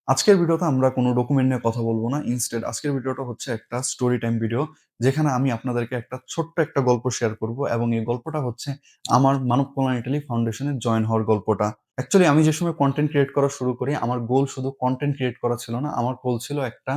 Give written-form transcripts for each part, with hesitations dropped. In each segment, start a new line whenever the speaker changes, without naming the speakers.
আজকের ভিডিওতে আমরা কোনো ডকুমেন্ট নিয়ে কথা বলব না। ইনস্টেড আজকের ভিডিওটা হচ্ছে একটা স্টোরি টাইম ভিডিও। যেখানে আমি আপনাদেরকে ছোট্ট একটা গল্প শেয়ার করব এবং এই গল্পটা হচ্ছে আমার মানব কল্যাণ ইটালি ফাউন্ডেশনে জয়েন হওয়ার গল্পটা। অ্যাকচুয়ালি আমি যে সময় কনটেন্ট ক্রিয়েট করা শুরু করি, আমার গোল শুধু কনটেন্ট ক্রিয়েট করা ছিল না। আমার গোল ছিল একটা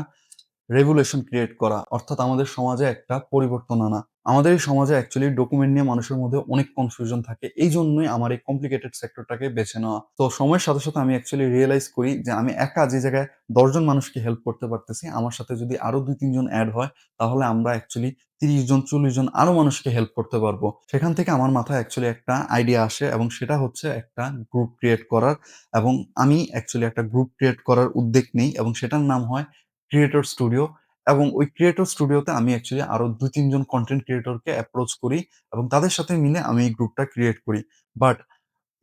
রেভুলেশন ক্রিয়েট করা। অর্থাৎ আমাদের সমাজে একটা পরিবর্তন আনা। আমাদের এই সমাজে অ্যাকচুয়ালি ডকুমেন্ট নিয়ে মানুষের মধ্যে অনেক কনফিউশন থাকে। এইজন্যই আমার এই কমপ্লিকেটেড সেক্টরটাকে বেছে নেওয়া। তো সময়ের সাথে, সাথে আমি অ্যাকচুয়ালি রিয়ালাইজ করি যে আমি একা যে জায়গায় ১০ জন মানুষকে হেল্প করতে পারতেছি, আমার সাথে যদি আরো ২-৩ জন এড হয়, তাহলে আমরা অ্যাকচুয়ালি ৩০ জন, ৪০ জন আরো মানুষকে হেল্প করতে পারবো। সেখান থেকে আমার মাথায় অ্যাকচুয়ালি একটা আইডিয়া আসে এবং সেটা হচ্ছে একটা গ্রুপ ক্রিয়েট করার এবং আমি অ্যাকচুয়ালি একটা গ্রুপ ক্রিয়েট করার উদ্যোগ নেই এবং সেটার নাম হয় ক্রিয়েটর স্টুডিও। এবং ওই ক্রিয়েটর স্টুডিওতে আমি অ্যাকচুয়ালি আরো ২-৩ জন কনটেন্ট ক্রিয়েটরকে অ্যাপ্রোচ করি এবং তাদের সাথে মিলে আমি এই গ্রুপটা ক্রিয়েট করি। বাট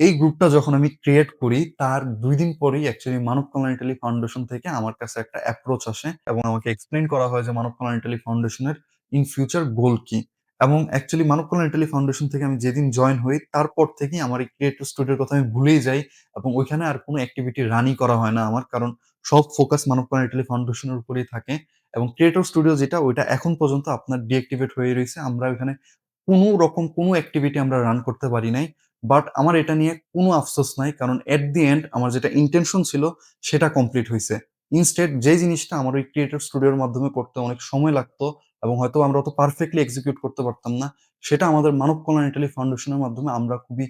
এই গ্রুপটা যখন আমি ক্রিয়েট করি তার ২ দিন পরেই অ্যাকচুয়ালি মানব কল্যাণ ইটালি ফাউন্ডেশন থেকে আমার কাছে একটা অ্যাপ্রোচ আসে এবং আমাকে এক্সপ্লেইন করা হয় যে মানব কল্যাণ ইটালি ফাউন্ডেশনের ইন ফিউচার গোল কি? এবং অ্যাকচুয়ালি মানব কল্যাণ ইটালি ফাউন্ডেশন থেকে আমি যেদিন জয়েন হই তারপর থেকেই আমার এই ক্রিয়েটর স্টুডিওর কথা আমি ভুলেই যাই এবং ওইখানে আর কোনো এক্টিভিটি রানই করা হয় না আমার। কারণ সব ফোকাস মানব কল্যাণ ইটালি ফাউন্ডেশনের উপরেই থাকে এবং ক্রিয়েটর স্টুডিও যেটা ওইটা এখন পর্যন্ত আপনার ডিএক্টিভেট হয়ে রইছে। আমরা ওইখানে কোনো রকম কোনো এক্টিভিটি আমরা রান করতে পারি নাই। বাট আমার এটা নিয়ে কোনো আফসোস নাই। কারণ এট দি এন্ড আমার যেটা ইনটেনশন ছিল সেটা কমপ্লিট হইছে। ইনস্টেড যে জিনিসটা আমার ওই ক্রিয়েটর স্টুডিওর মাধ্যমে করতে অনেক সময় লাগতো এবং হয়তো আমরা অত পারফেক্টলি এক্সিকিউট করতে পারতাম না। সেটা আমাদের মানব কল্যাণ ইটালি ফাউন্ডেশনের মাধ্যমে আমরা খুবই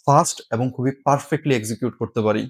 ফাস্ট এবং খুবই পারফেক্টলি এক্সিকিউট করতে পারি।